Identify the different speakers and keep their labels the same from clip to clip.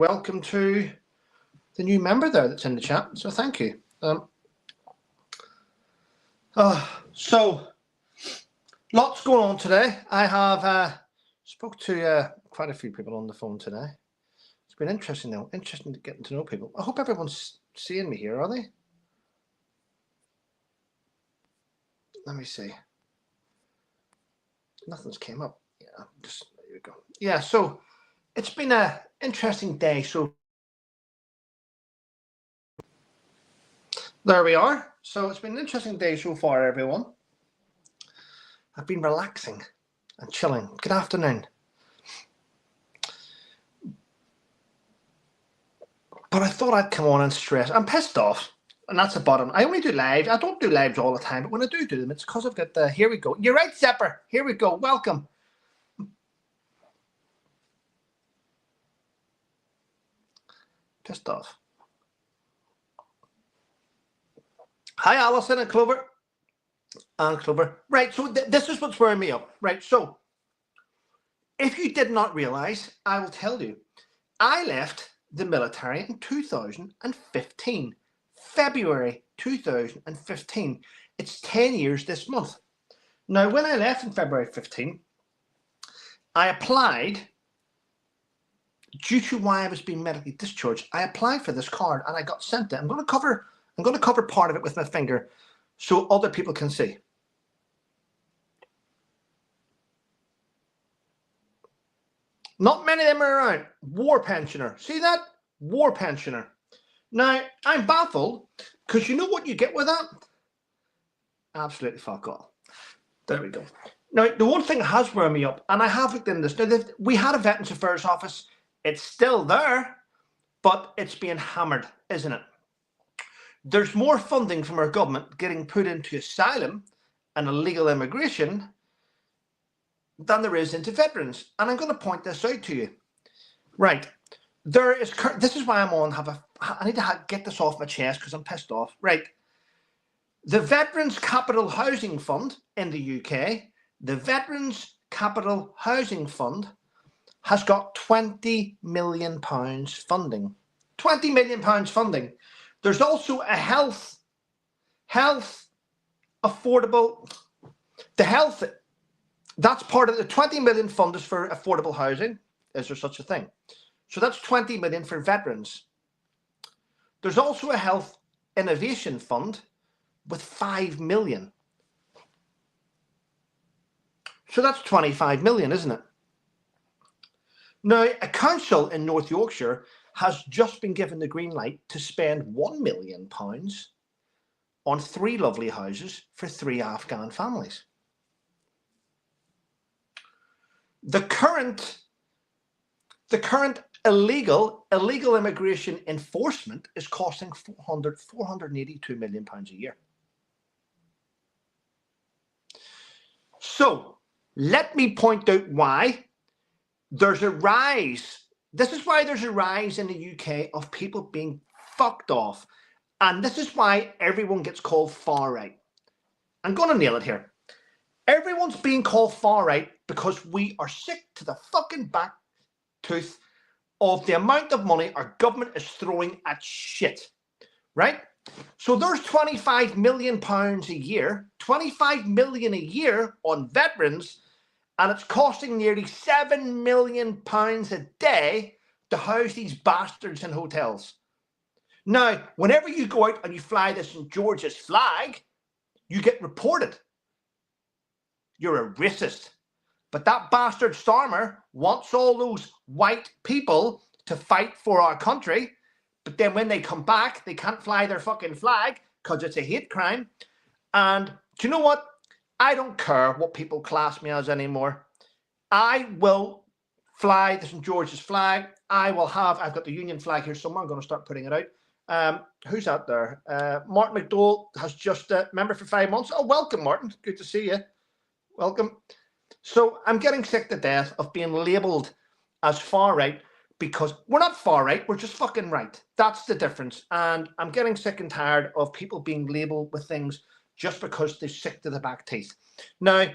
Speaker 1: welcome to the new member there that's in the chat. So thank you. So lots going on today. I have spoke to quite a few people on the phone today. It's been interesting though. Interesting to getting to know people. I hope everyone's seeing me here. Are they? Let me see. Nothing's came up. Yeah, just there you go. Yeah. So it's been an interesting day. So there we are. So it's been an interesting day so far, everyone. I've been relaxing and chilling. Good afternoon. But I thought I'd come on and stress. I'm pissed off. And that's the bottom. I only do lives. I don't do lives all the time. But when I do them, it's because I've got the... Here we go. You're right, Zepper. Here we go. Welcome. Pissed off. Hi, Alison and Clover. And Clover. Right, so this is what's wearing me up. Right, so if you did not realize, I will tell you. I left the military in 2015. February 2015. It's 10 years this month. Now, when I left in February 15, I applied, due to why I was being medically discharged, I applied for this card and I got sent it. I'm going to cover part of it with my finger so other people can see. Not many of them are around. War pensioner. See that? War pensioner. Now, I'm baffled because you know what you get with that? Absolutely fuck all. There we go. Now, the one thing that has wound me up, and I have looked into this. Now, we had a Veterans Affairs office. It's still there, but it's being hammered, isn't it? There's more funding from our government getting put into asylum and illegal immigration than there is into veterans. And I'm going to point this out to you. Right. This is why I'm on. I need to get this off my chest because I'm pissed off. Right. The Veterans Capital Housing Fund in the UK, the Veterans Capital Housing Fund has got £20 million funding. £20 million funding. There's also a health affordable, the health, that's part of the 20 million fund is for affordable housing. Is there such a thing? So that's 20 million for veterans. There's also a health innovation fund with 5 million. So that's 25 million, isn't it? Now, a council in North Yorkshire has just been given the green light to spend £1 million on 3 lovely houses for 3 Afghan families. The current illegal immigration enforcement is costing £482 million a year. So let me point out why there's a rise. This is why there's a rise in the UK of people being fucked off. And this is why everyone gets called far right. I'm going to nail it here. Everyone's being called far right because we are sick to the fucking back tooth of the amount of money our government is throwing at shit, right? So there's £25 million a year, 25 million a year on veterans, and it's costing nearly £7 million a day to house these bastards in hotels. Now, whenever you go out and you fly the St. George's flag, you get reported. You're a racist. But that bastard Starmer wants all those white people to fight for our country. But then when they come back, they can't fly their fucking flag because it's a hate crime. And do you know what? I don't care what people class me as anymore. I will fly the St. George's flag. I've got the Union flag here somewhere. I'm going to start putting it out. Who's out there? Martin McDowell has just member for 5 months. Oh, welcome, Martin. Good to see you. Welcome. So I'm getting sick to death of being labelled as far right because we're not far right. We're just fucking right. That's the difference. And I'm getting sick and tired of people being labelled with things just because they're sick to the back teeth. Now,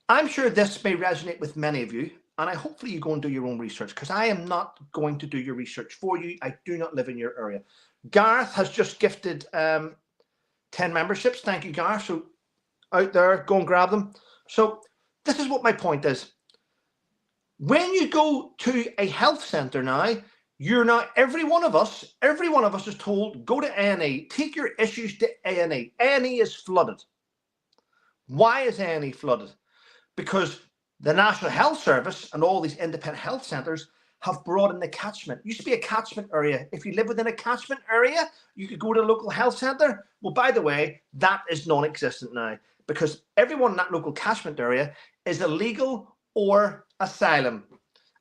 Speaker 1: I'm sure this may resonate with many of you. And I hopefully you go and do your own research, because I am not going to do your research for you. I do not live in your area. Gareth has just gifted 10 memberships. Thank you, Gareth. So out there, go and grab them. So this is what my point is. When you go to a health centre now, you're now, every one of us is told, go to A&E, take your issues to A&E. A&E is flooded. Why is A&E flooded? Because the National Health Service and all these independent health centres have brought in the catchment. It used to be a catchment area. If you live within a catchment area, you could go to a local health centre. Well, by the way, that is non-existent now, because everyone in that local catchment area is illegal or asylum.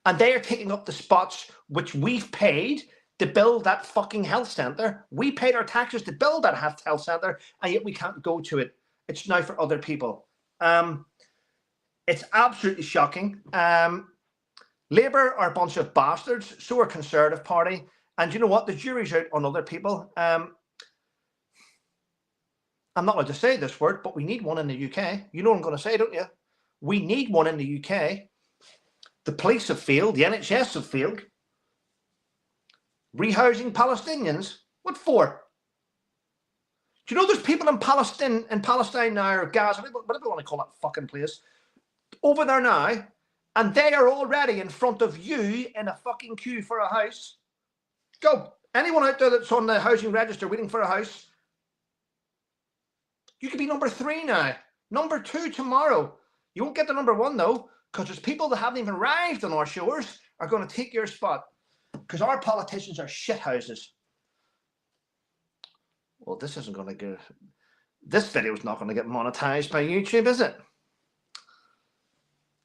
Speaker 1: And they are taking up the spots which we've paid to build that fucking health centre. We paid our taxes to build that health centre, and yet we can't go to it. It's now for other people. It's absolutely shocking. Labour are a bunch of bastards. So are Conservative Party. And you know what? The jury's out on other people. I'm not allowed to say this word, but we need one in the UK. You know what I'm going to say, don't you? We need one in the UK. The police have failed. The NHS have failed. Rehousing Palestinians? What for? Do you know there's people in Palestine now, or Gaza, whatever you want to call that fucking place, over there now, and they are already in front of you in a fucking queue for a house? Go. Anyone out there that's on the housing register waiting for a house, you could be number 3 now. Number 2 tomorrow. You won't get to number 1 though, because there's people that haven't even arrived on our shores are going to take your spot, because our politicians are shithouses. Well, this isn't going to get... This video is not going to get monetized by YouTube, is it?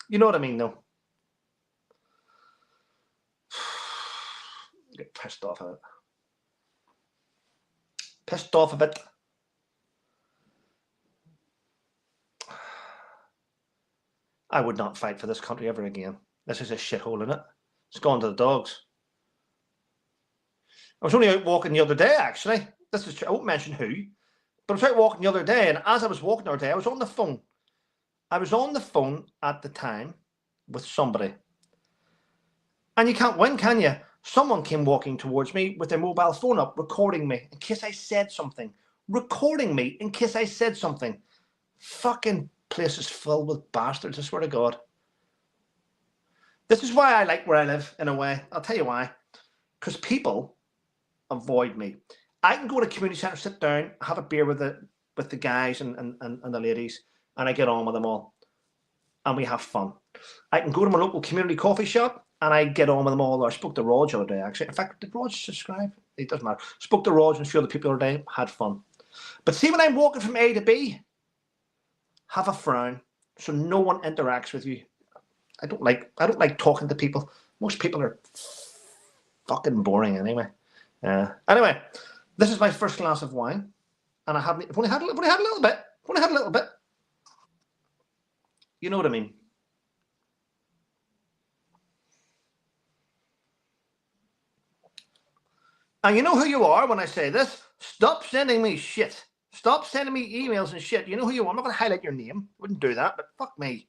Speaker 1: You know what I mean, though. Get pissed off at it. Pissed off a bit. I would not fight for this country ever again. This is a shithole, isn't it? It's gone to the dogs. I was only out walking the other day, actually. This is true. I won't mention who, but I was out walking the other day, and as I was walking the other day, I was on the phone. I was on the phone at the time with somebody. And you can't win, can you? Someone came walking towards me with their mobile phone up, recording me in case I said something. Recording me in case I said something. Fucking place is filled with bastards, I swear to God. This is why I like where I live, in a way. I'll tell you why. Because people avoid me. I can go to a community centre, sit down, have a beer with the guys and the ladies, and I get on with them all. And we have fun. I can go to my local community coffee shop and I get on with them all. I spoke to Rog the other day, actually. In fact, did Rog subscribe? It doesn't matter. Spoke to Rog and a few other people the other day, had fun. But see, when I'm walking from A to B, have a frown so no one interacts with you. I don't like talking to people. Most people are fucking boring anyway. Anyway, this is my first glass of wine, and I've only had a little bit. You know what I mean? And you know who you are when I say this? Stop sending me shit. Stop sending me emails and shit. You know who you are. I'm not going to highlight your name. Wouldn't do that, but fuck me.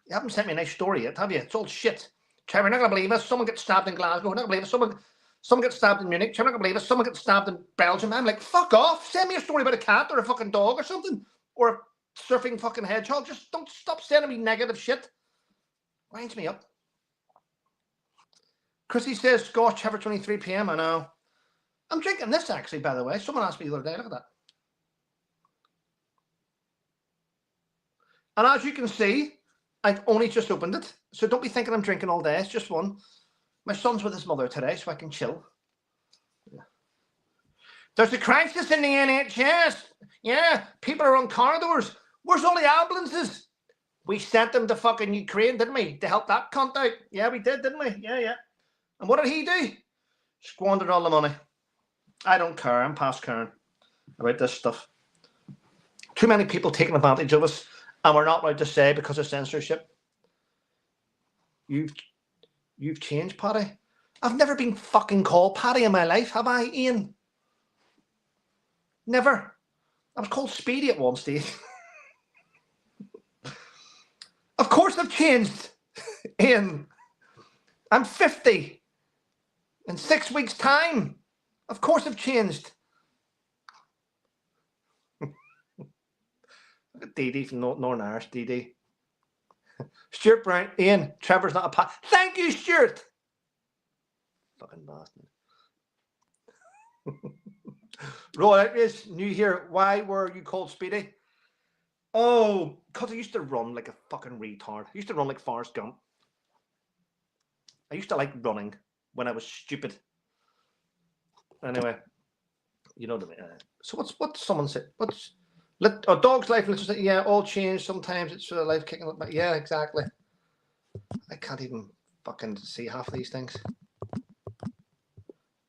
Speaker 1: You haven't sent me a nice story yet, have you? It's all shit. Trevor, you're not going to believe us. Someone gets stabbed in Glasgow. You're not going to believe us. Someone gets stabbed in Munich. Trevor, you're not going to believe us. Someone gets stabbed in Belgium. I'm like, fuck off. Send me a story about a cat or a fucking dog or something. Or a surfing fucking hedgehog. Just don't stop sending me negative shit. Winds me up. Chrissy says, Scotch, Trevor, 23 p.m. I know. I'm drinking this, actually, by the way. Someone asked me the other day. Look at that. And as you can see, I've only just opened it. So don't be thinking I'm drinking all day. It's just one. My son's with his mother today, so I can chill. Yeah. There's a crisis in the NHS. Yeah, people are on corridors. Where's all the ambulances? We sent them to fucking Ukraine, didn't we? To help that cunt out. Yeah, we did, didn't we? Yeah. And what did he do? Squandered all the money. I don't care. I'm past caring about this stuff. Too many people taking advantage of us, and we're not allowed to say because of censorship. You've changed, Paddy. I've never been fucking called Paddy in my life, have I, Ian? Never. I was called Speedy at one stage. Of course I've changed. Ian, I'm 50 in 6 weeks' time. Of course I've changed. Look at Dee Dee from Northern Irish, Dee Dee. Stuart Brown, Ian, Trevor's not a pat. Thank you, Stuart. Fucking bastard. Roy is new here. Why were you called Speedy? Oh, because I used to run like a fucking retard. I used to run like Forrest Gump. I used to like running when I was stupid. Anyway, you know what I mean. So what's someone said? What's a dog's life? Let's just say, yeah, all change. Sometimes it's life kicking up. Yeah, exactly. I can't even fucking see half of these things.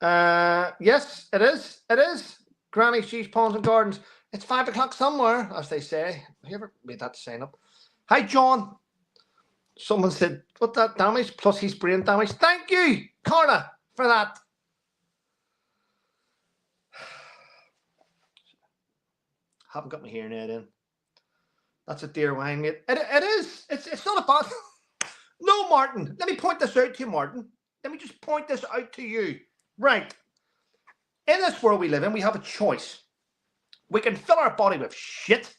Speaker 1: Yes, it is. It is. Granny Cheese Ponds and Gardens. It's 5 o'clock somewhere, as they say. Have you ever made that sign up? Hi, John. Someone said, what that damage? Plus he's brain damage. Thank you, Carla, for that. Haven't got my hearing aid in. That's a dear wine, mate. It is. It's not a bad. No, Martin. Let me point this out to you, Martin. Let me just point this out to you. Right. In this world we live in, we have a choice. We can fill our body with shit.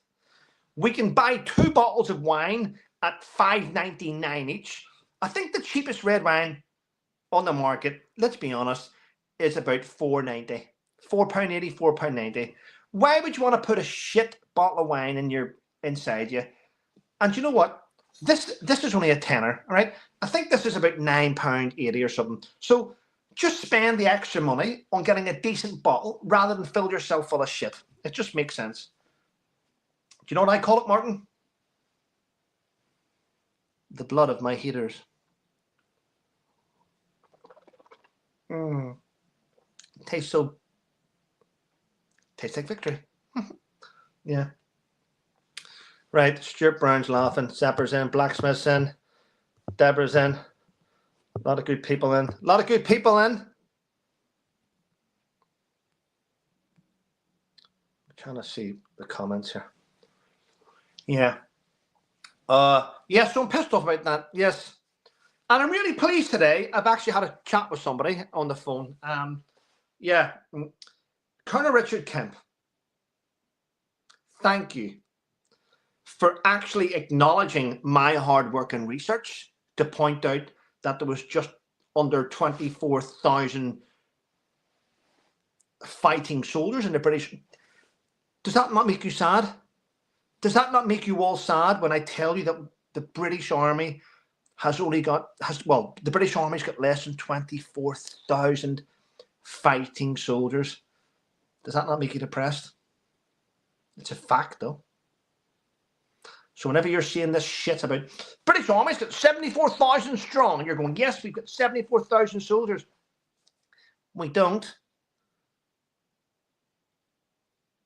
Speaker 1: We can buy 2 bottles of wine at $5.99 each. I think the cheapest red wine on the market, let's be honest, is about £4.90. £4.80, £4.90. Why would you want to put a shit bottle of wine inside you? And you know what? This is only a tenner, all right? I think this is about £9.80 or something. So just spend the extra money on getting a decent bottle rather than fill yourself full of shit. It just makes sense. Do you know what I call it, Martin? The blood of my haters. Tastes like victory. Yeah. Right, Stuart Brown's laughing. Zepper's in. Blacksmith's in. Deborah's in. A lot of good people in. A lot of good people in. I'm trying to see the comments here. Yeah. Yes, so I'm pissed off about that. Yes. And I'm really pleased today. I've actually had a chat with somebody on the phone. Yeah. Colonel Richard Kemp, thank you for actually acknowledging my hard work and research to point out that there was just under 24,000 fighting soldiers in the British. Does that not make you sad? Does that not make you all sad when I tell you that the British Army the British Army's got less than 24,000 fighting soldiers? Does that not make you depressed? It's a fact, though. So whenever you're seeing this shit about British Army's got 74,000 strong, and you're going, yes, we've got 74,000 soldiers. We don't.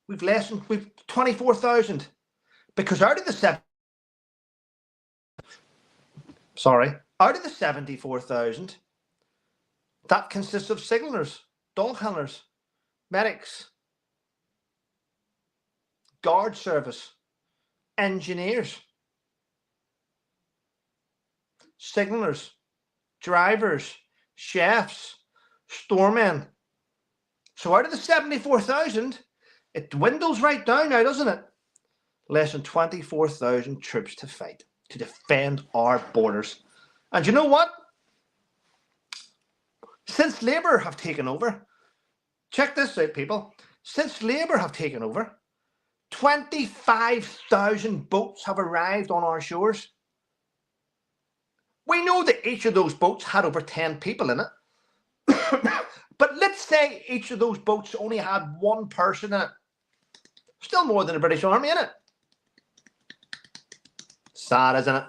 Speaker 1: We've 24,000. Because out of the 74,000, that consists of signallers, dog handlers, medics, guard service, engineers, signallers, drivers, chefs, storemen. So out of the 74,000, it dwindles right down now, doesn't it? Less than 24,000 troops to fight, to defend our borders. And you know what? Since Labour have taken over, check this out, people. Since Labour have taken over, 25,000 boats have arrived on our shores. We know that each of those boats had over 10 people in it. But let's say each of those boats only had 1 person in it. Still more than the British Army in it. Sad, isn't it?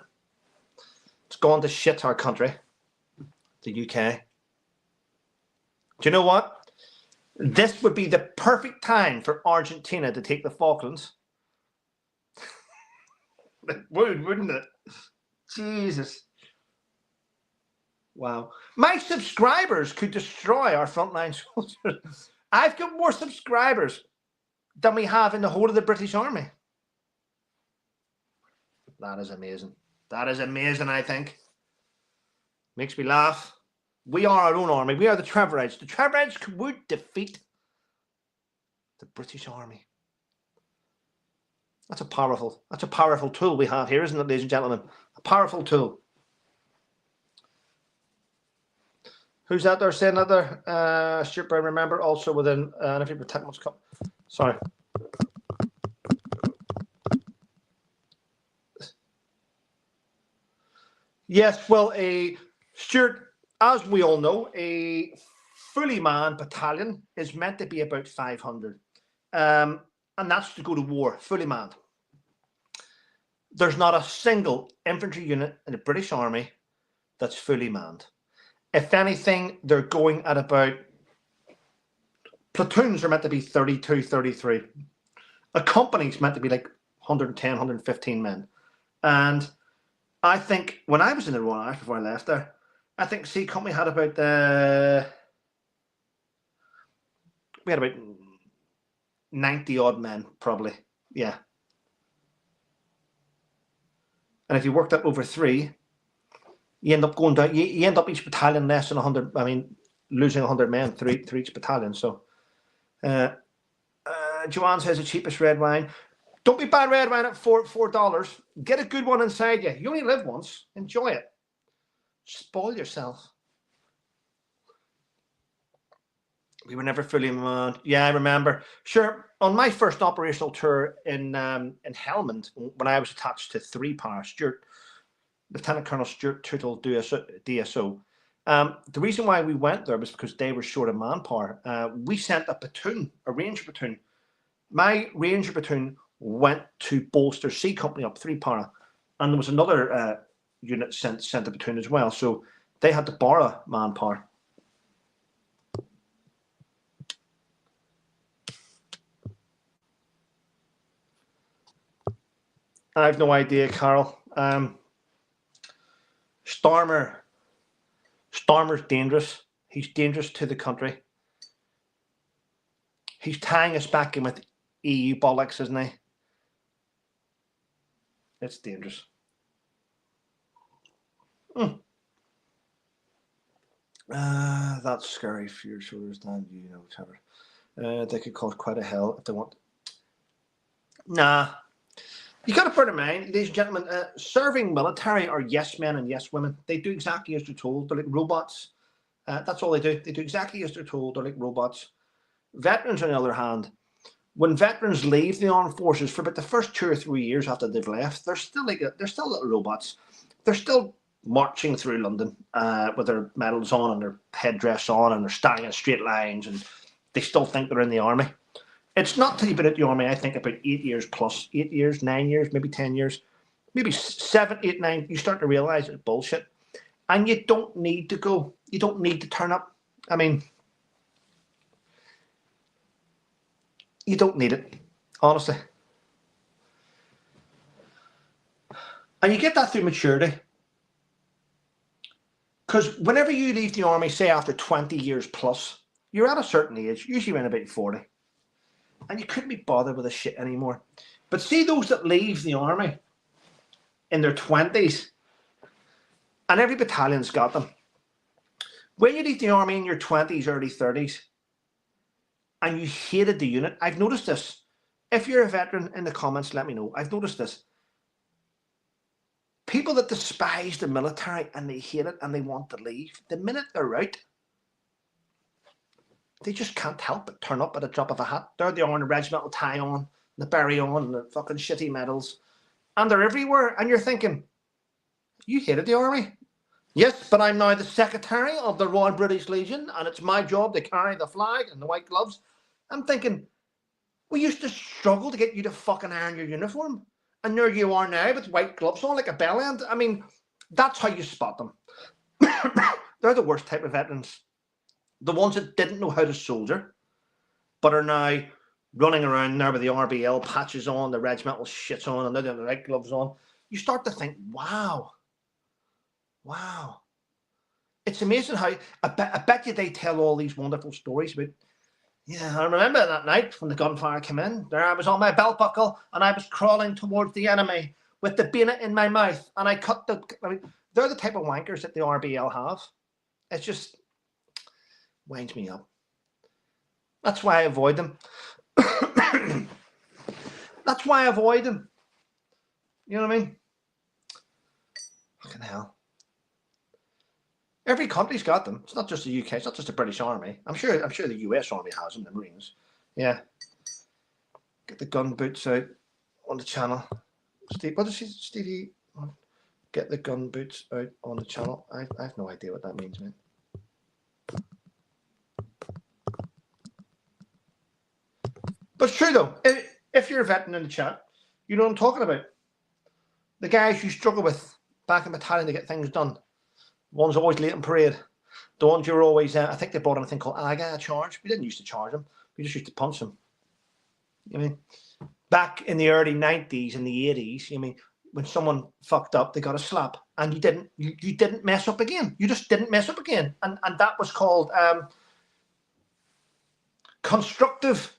Speaker 1: It's gone to shit, our country. The UK. Do you know what? This would be the perfect time for Argentina to take the Falklands. It would, wouldn't it? Jesus. Wow. My subscribers could destroy our frontline soldiers. I've got more subscribers than we have in the whole of the British Army. That is amazing. That is amazing, I think. Makes me laugh. We are our own army. We are the Trevorites. The Trevorites would defeat the British Army. That's a powerful tool we have here, isn't it, ladies and gentlemen? A powerful tool. Who's out there saying that there? Stuart Brown, remember also within if you protect what's come. Sorry. Yes, well, Stuart, as we all know, a fully manned battalion is meant to be about 500. And that's to go to war, fully manned. There's not a single infantry unit in the British Army that's fully manned. If anything, they're going at about, platoons are meant to be 32, 33. A company's meant to be like 110, 115 men. And I think when I was in the Royal Irish before I left there, I think C Company had about we had about 90 odd men, probably. Yeah. And if you worked up over 3, you end up going down. You end up each battalion less than 100. I mean, losing 100 men through each battalion. So, Joanne says the cheapest red wine. Don't be buying red wine at $4. Get a good one inside you. You only live once. Enjoy it. Spoil yourself. We were never fully manned. Yeah, I remember. Sure, on my first operational tour in Helmand, when I was attached to 3 Power, Lieutenant Colonel Stuart Tootle DSO. The reason why we went there was because they were short of manpower. We sent a platoon, a Ranger platoon. My Ranger platoon went to bolster C Company up 3 Para, and there was another unit sent a platoon as well. So they had to borrow manpower. I have no idea, Carol. Stormer's dangerous. He's dangerous to the country. He's tying us back in with EU bollocks, isn't he? It's dangerous. That's scary for your shoulders, Dan. You know, Trevor. They could cause quite a hell if they want. Nah. You got to bear in mind, ladies and gentlemen, serving military are yes men and yes women. They do exactly as they're told. They're like robots. That's all they do. They do exactly as they're told. They're like robots. Veterans, on the other hand, when veterans leave the armed forces for about the first 2 or 3 years after they've left, they're still little robots. They're still marching through London with their medals on and their headdress on, and they're standing in straight lines, and they still think they're in the army. It's not till you've been at the army, I think, about 8 years plus, 8 years, 9 years, maybe 10 years, maybe 7, 8, 9, you start to realize it's bullshit. And you don't need to go. You don't need to turn up. I mean, you don't need it, honestly. And you get that through maturity. Because whenever you leave the army, say after 20 years plus, you're at a certain age, usually around about 40. And you couldn't be bothered with this shit anymore. But see those that leave the army in their 20s, and every battalion's got them. When you leave the army in your 20s, early 30s, and you hated the unit, I've noticed this. If you're a veteran, in the comments, let me know. I've noticed this. People that despise the military and they hate it and they want to leave, the minute they're out, they just can't help but turn up at a drop of a hat. There they are in the regimental tie on, the berry on, and the fucking shitty medals. And they're everywhere. And you're thinking, you hated the army? Yes, but I'm now the secretary of the Royal British Legion, and it's my job to carry the flag and the white gloves. I'm thinking, we used to struggle to get you to fucking iron your uniform. And there you are now with white gloves on like a bell end. I mean, that's how you spot them. They're the worst type of veterans. The ones that didn't know how to soldier, but are now running around there with the RBL patches on, the regimental shits on, and the white gloves on. You start to think, wow. It's amazing how, I bet you they tell all these wonderful stories about, yeah, I remember that night when the gunfire came in. There I was on my belt buckle and I was crawling towards the enemy with the bayonet in my mouth, and I cut they're the type of wankers that the RBL have. It just winds me up. That's why I avoid them. That's why I avoid them. You know what I mean? Fucking hell. Every country's got them. It's not just the UK. It's not just the British Army. I'm sure the US Army has them, the Marines. Yeah. Get the gun boots out on the channel. Steve, what does Stevie? Get the gun boots out on the channel. I have no idea what that means, man. But it's true though. If you're a veteran in the chat, you know what I'm talking about. The guys you struggle with back in Battalion to get things done. The ones always late in parade. The ones you're always, I think they brought in a thing called AGA, a charge. We didn't used to charge them. We just used to punch them. You know what I mean? Back in the early 90s and the 80s, you know what I mean, when someone fucked up, they got a slap. And you didn't mess up again. You just didn't mess up again. And that was called constructive.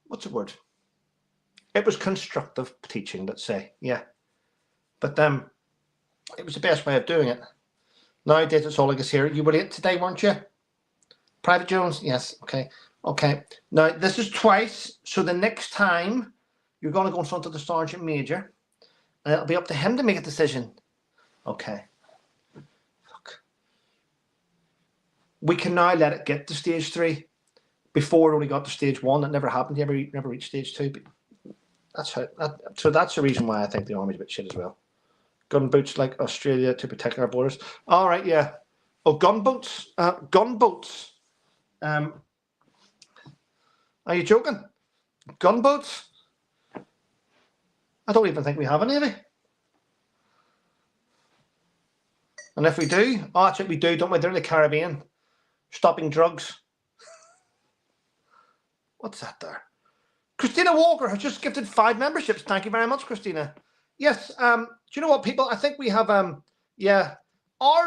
Speaker 1: What's the word? It was constructive teaching, let's say. Yeah. But it was the best way of doing it. Nowadays, it's all like it's here. You were late today, weren't you? Private Jones? Yes. Okay. Okay. Now, this is twice. So the next time, you're going to go in front of the Sergeant Major. And it'll be up to him to make a decision. Okay. Fuck. We can now let it get to stage 3. Before it only got to stage 1. It never happened. You never reached stage 2. But so that's the reason why I think the Army's a bit shit as well. Gun boats like Australia to protect our borders. All right, yeah. Oh, gunboats. Gunboats. Are you joking? Gunboats? I don't even think we have a navy. And if we do, that's what we do, don't we? They're in the Caribbean, stopping drugs. What's that there? Christina Walker has just gifted 5 memberships. Thank you very much, Christina. Yes. Do you know what, people? I think we have, our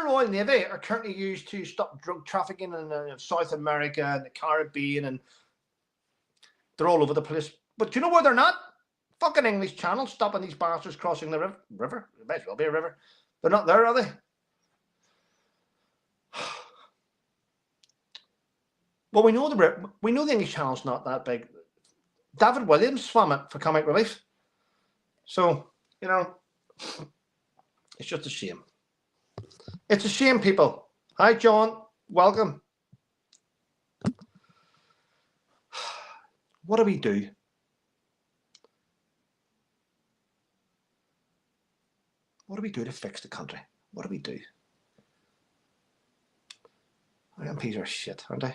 Speaker 1: Royal Navy are currently used to stop drug trafficking in South America and the Caribbean, and they're all over the place. But do you know where they're not? Fucking English Channel, stopping these bastards crossing the river. It might as well be a river. They're not there, are they? Well, we know the English Channel's not that big. David Williams swam it for comic relief. So, you know, it's just a shame. It's a shame, people. Hi, John. Welcome. What do we do? What do we do to fix the country? What do we do? MPs are shit, aren't they?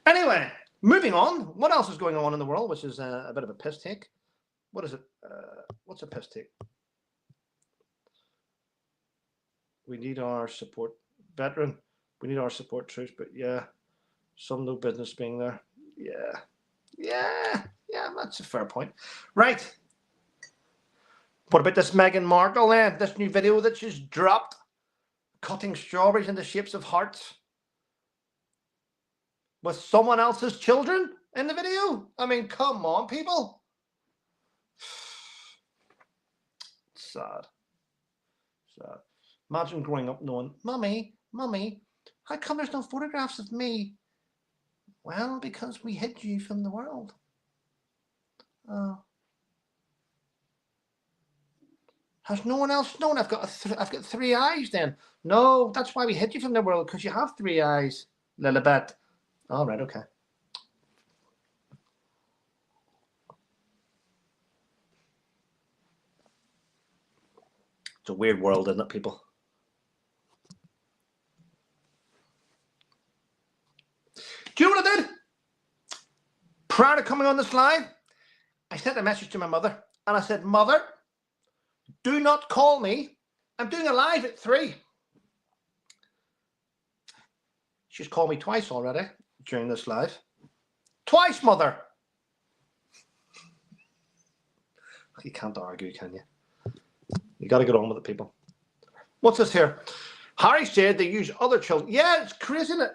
Speaker 1: Anyway, moving on. What else is going on in the world, which is a bit of a piss take? What is it? What's a piss take? We need our support. Veteran. We need our support troops, but yeah, some no business being there. Yeah, that's a fair point. Right. What about this Meghan Markle then? This new video that she's dropped, cutting strawberries into shapes of hearts with someone else's children in the video? I mean, come on, people. Sad. Imagine growing up knowing, Mummy, how come there's no photographs of me? Well, because we hid you from the world. Oh. Has no one else known? I've got 3 eyes then. No, that's why we hid you from the world, because you have 3 eyes, Lilibet. All right, okay. It's a weird world, isn't it, people? Do you know what I did? Prior to coming on this live, I sent a message to my mother, and I said, Mother, do not call me. I'm doing a live at 3. She's called me twice already during this live. Twice, Mother. You can't argue, can you? You got to get on with it, people. What's this here? Harry said they use other children. Yeah, it's crazy, isn't it?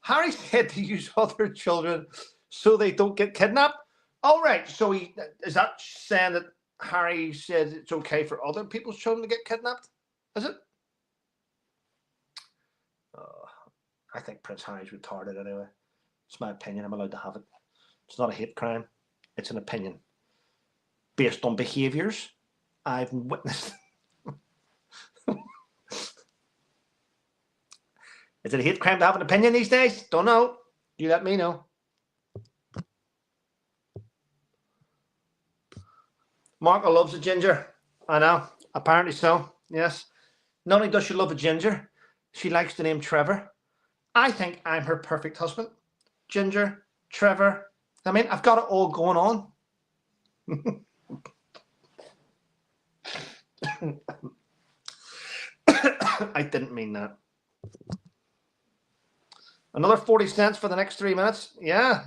Speaker 1: Harry said they use other children so they don't get kidnapped. All right. So is that saying that Harry said it's okay for other people's children to get kidnapped. Is it? I think Prince Harry's retarded anyway. It's my opinion. I'm allowed to have it. It's not a hate crime. It's an opinion based on behaviours I've witnessed. Is it a hate crime to have an opinion these days? Don't know. You let me know. Marco loves a ginger. I know. Apparently so. Yes. Not only does she love a ginger, she likes the name Trevor. I think I'm her perfect husband. Ginger, Trevor. I mean, I've got it all going on. I didn't mean that. Another 40 cents for the next 3 minutes. Yeah.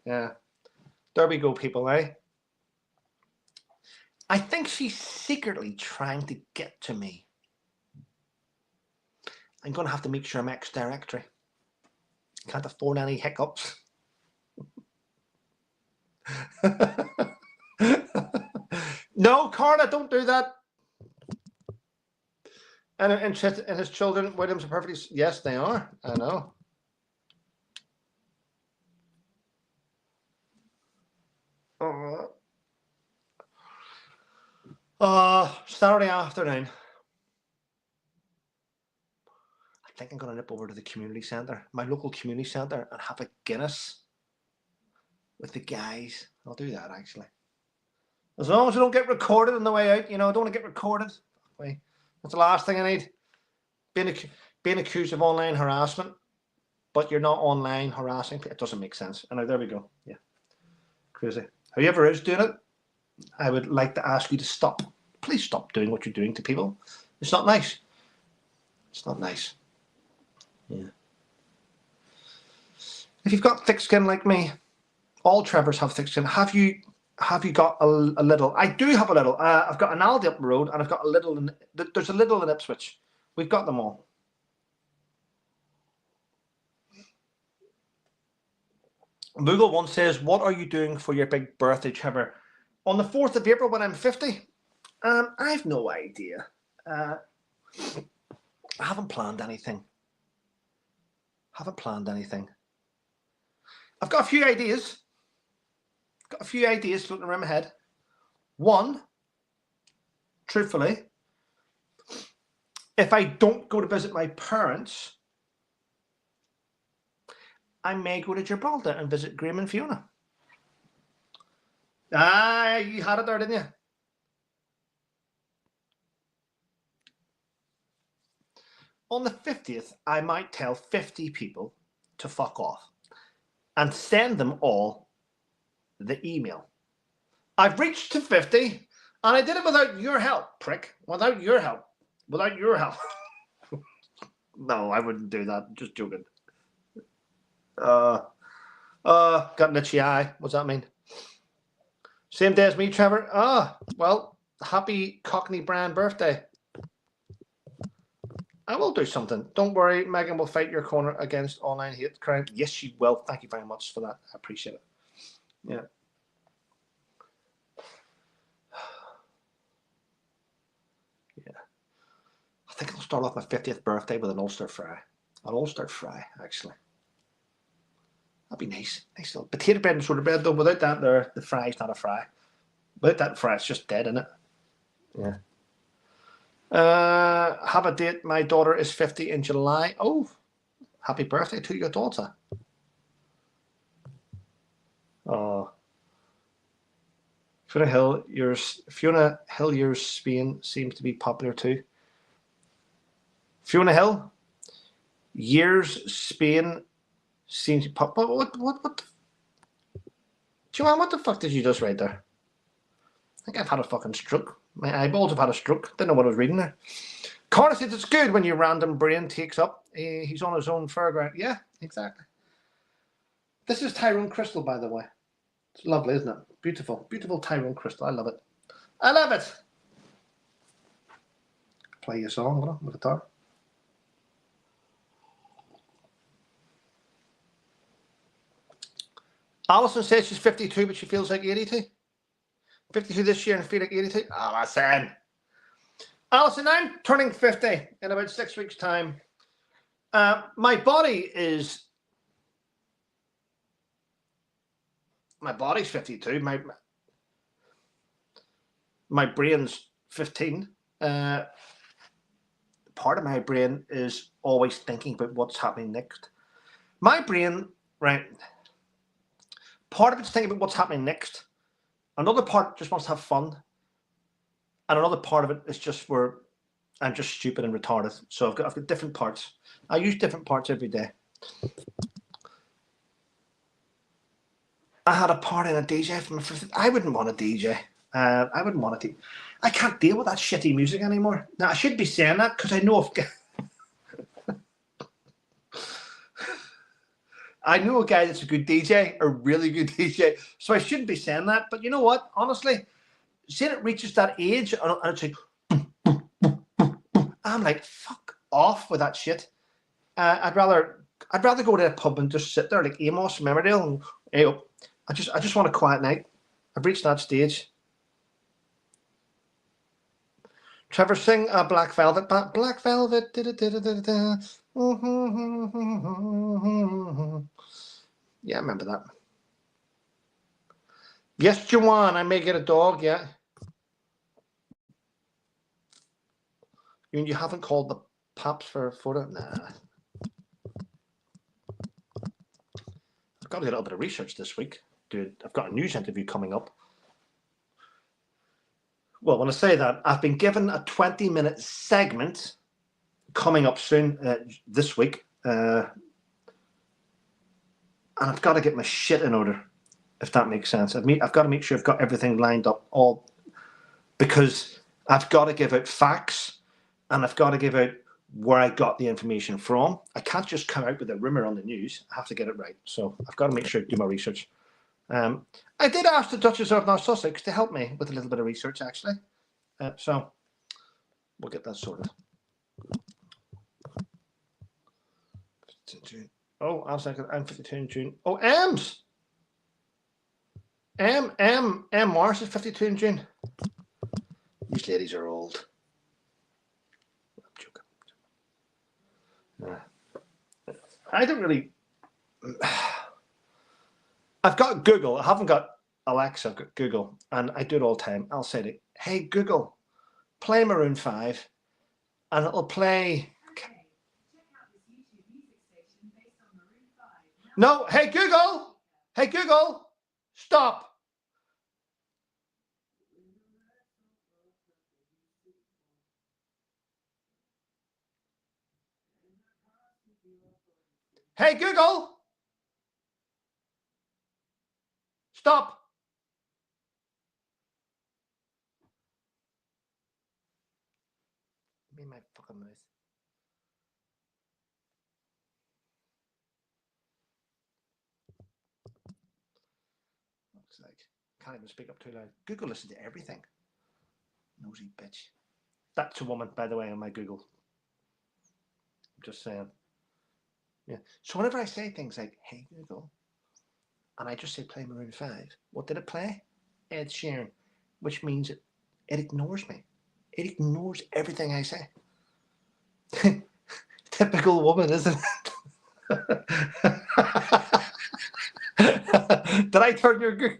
Speaker 1: There we go, people, eh? I think she's secretly trying to get to me. I'm going to have to make sure I'm ex-directory. Can't afford any hiccups. No, Carla, don't do that. And interested in his children, Williams are perfectly... Yes, they are. I know. Saturday afternoon. I think I'm going to nip over to the community centre, my local community centre, and have a Guinness with the guys. I'll do that, actually. As long as I don't get recorded on the way out, you know, I don't want to get recorded. That's the last thing I need. Being accused of online harassment, but you're not online harassing people. It doesn't make sense. And now there we go. Yeah. Crazy. Whoever is doing it, I would like to ask you to stop. Please stop doing what you're doing to people. It's not nice. It's not nice. Yeah. If you've got thick skin like me, all Trevors have thick skin. Have you got a little? I do have a little. I've got an Aldi up the road, and I've got a little. There's a little in Ipswich. We've got them all. Moogle one says, "What are you doing for your big birthday, Trevor? On the 4th of April when I'm 50? I have no idea. I haven't planned anything. I've got a few ideas. Floating around my head. One, truthfully, if I don't go to visit my parents, I may go to Gibraltar and visit Graham and Fiona. Ah, you had it there, didn't you? On the 50th, I might tell 50 people to fuck off and send them all the email. I've reached to 50, and I did it without your help, prick. Without your help. No, I wouldn't do that. Just joking. Got an itchy eye. What's that mean? Same day as me, Trevor. Well, happy Cockney brand birthday. I will do something. Don't worry, Megan will fight your corner against online hate crime. Yes, she will. Thank you very much for that. I appreciate it. Yeah. Yeah. I think I'll start off my 50th birthday with an Ulster fry. An Ulster fry, actually. That'd be nice. Nice little potato bread and soda bread, though. Without that, the fry's not a fry. Without that fry, it's just dead, isn't it? Yeah. Have a date. My daughter is 50 in July. Oh, happy birthday to your daughter. Oh. Fiona Hill, your Spain seems to be popular too. Fiona Hill, years Spain seems to pop. What? Joanne, what the fuck did you just write there? I think I've had a fucking stroke. My eyeballs have had a stroke. Didn't know what I was reading there. Connor says it's good when your random brain takes up. He's on his own fairground. Yeah, exactly. This is Tyrone Crystal, by the way. It's lovely, isn't it? Beautiful. Beautiful Tyrone Crystal. I love it. I love it. Play a song on the guitar. Alison says she's 52, but she feels like 82. 52 this year and feel like 82. Alison. Alison, I'm turning 50 in about 6 weeks' time. My body's 52. My brain's 15. Part of my brain is always thinking about what's happening next. My brain, right, part of it's thinking about what's happening next. Another part just wants to have fun. And another part of it is just where I'm just stupid and retarded. So I've got different parts. I use different parts every day. I had a party and a DJ for my first. I wouldn't want a DJ. I wouldn't want it. I can't deal with that shitty music anymore. Now I should be saying that because I know I know a guy that's a good DJ, a really good DJ. So I shouldn't be saying that. But you know what? Honestly, seeing it reaches that age and it's like, I'm like, fuck off with that shit. I'd rather go to a pub and just sit there like Amos from Emmerdale and hey, I just want a quiet night. I've reached that stage. Trevor, sing Black Velvet. Black Velvet. Yeah, I remember that. Yes, Joanne, I may get a dog, yeah. You haven't called the paps for a photo? Nah. I've got to do a little bit of research this week. Dude, I've got a news interview coming up. Well, when I say that, I've been given a 20-minute segment coming up soon this week. And I've got to get my shit in order, if that makes sense. I've got to make sure I've got everything lined up, all because I've got to give out facts and I've got to give out where I got the information from. I can't just come out with a rumor on the news. I have to get it right. So I've got to make sure I do my research. I did ask the Duchess of North Sussex to help me with a little bit of research, actually. So we'll get that sorted. Oh, I was thinking I'm 52 in June. Oh, M's. M Morris is 52 in June. These ladies are old. I'm joking. I don't really. I've got Google. I haven't got Alexa. I've got Google, and I do it all the time. I'll say to it, "Hey Google, play Maroon 5," and it'll play. No, hey Google, stop. Hey Google, stop. Me my fucking mouth. Looks like can't even speak up too loud. Google listens to everything. Nosy bitch. That's a woman, by the way, on my Google. I'm just saying. Yeah. So whenever I say things like, hey Google, and I just say play Maroon 5, what did it play? Ed Sheeran, which means it ignores me. It ignores everything I say. Typical woman, isn't it? Did I turn your Google?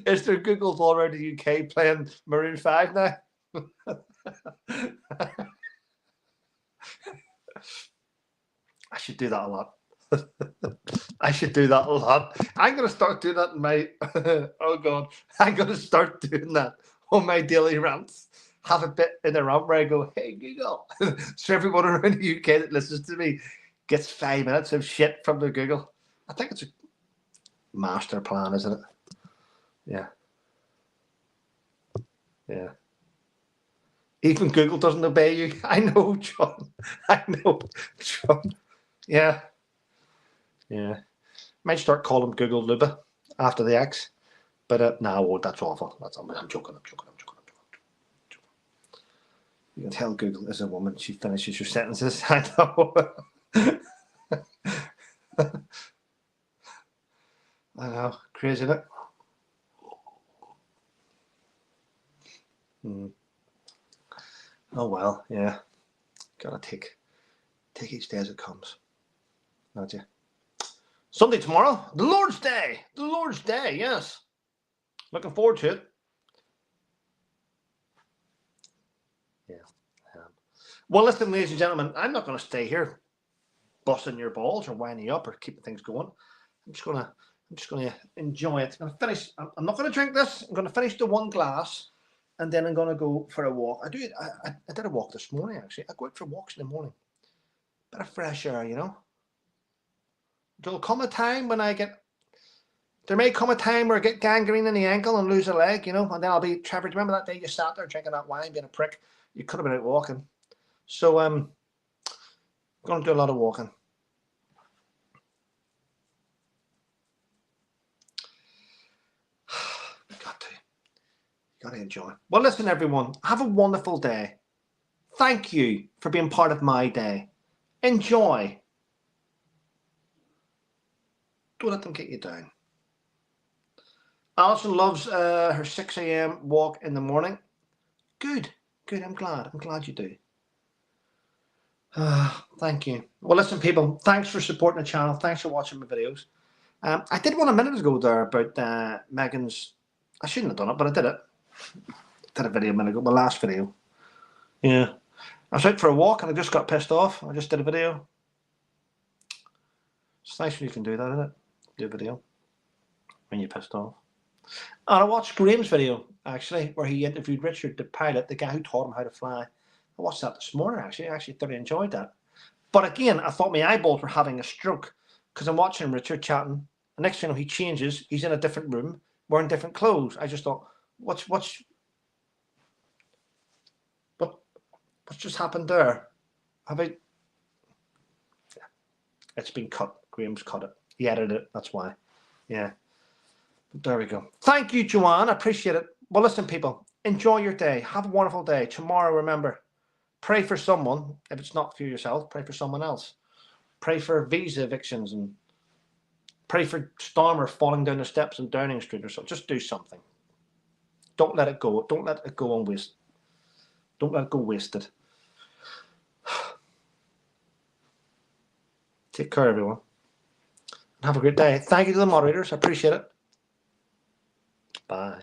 Speaker 1: Is there Googles all around the UK playing Maroon 5 now? I should do that a lot. I should do that a lot. I'm going to start doing that in my... oh, God. I'm going to start doing that on my daily rants. Have a bit in a rant where I go, hey, Google. So everyone around the UK that listens to me gets 5 minutes of shit from the Google. I think it's a master plan, isn't it? Yeah. Yeah. Even Google doesn't obey you. I know, John. I know, John. Yeah. Yeah. Might start calling Google Luba after the X. But no, I won't. That's awful. I'm joking. You can tell Google is a woman. She finishes your sentences. I know. I know. Crazy, isn't it? Oh well, yeah. Gotta take each day as it comes. Not you. Sunday tomorrow, the Lord's Day. The Lord's Day, yes. Looking forward to it. Yeah. Well, listen, ladies and gentlemen, I'm not going to stay here busting your balls or winding you up or keeping things going. I'm just gonna enjoy it. I'm gonna finish. I'm not gonna drink this. I'm gonna finish the one glass, and then I'm gonna go for a walk. I did a walk this morning actually. I go out for walks in the morning. Bit of fresh air, you know. There'll come a time when there may come a time where I get gangrene in the ankle and lose a leg, you know, and then I'll be, Trevor, do you remember that day you sat there drinking that wine, being a prick? You could have been out walking. So I'm going to do a lot of walking. You got to enjoy. Well, listen, everyone, have a wonderful day. Thank you for being part of my day. Enjoy. Don't let them get you down. Alison loves her 6 a.m. walk in the morning. Good. I'm glad you do. Thank you. Well, listen, people, thanks for supporting the channel. Thanks for watching my videos. I did one a minute ago there about Megan's. I shouldn't have done it, but I did it. Did a video a minute ago, my last video. Yeah. I was out for a walk and I just got pissed off. I just did a video. It's nice when you can do that, isn't it? Do a video when you're pissed off. And I watched Graham's video, actually, where he interviewed Richard, the pilot, the guy who taught him how to fly. I watched that this morning, actually. I actually thoroughly enjoyed that. But again, I thought my eyeballs were having a stroke because I'm watching Richard chatting. The next thing you know, he changes. He's in a different room, wearing different clothes. I just thought, what's just happened there? It's been cut. Graham's cut it. He edited it. That's why. Yeah. But there we go. Thank you, Joanne. I appreciate it. Well, listen, people. Enjoy your day. Have a wonderful day. Tomorrow, remember, pray for someone. If it's not for yourself, pray for someone else. Pray for visa evictions and pray for Stormer falling down the steps in Downing Street or so. Just do something. Don't let it go. Don't let it go on waste. Don't let it go wasted. Take care, everyone. And have a great day. Thank you to the moderators. I appreciate it. Bye.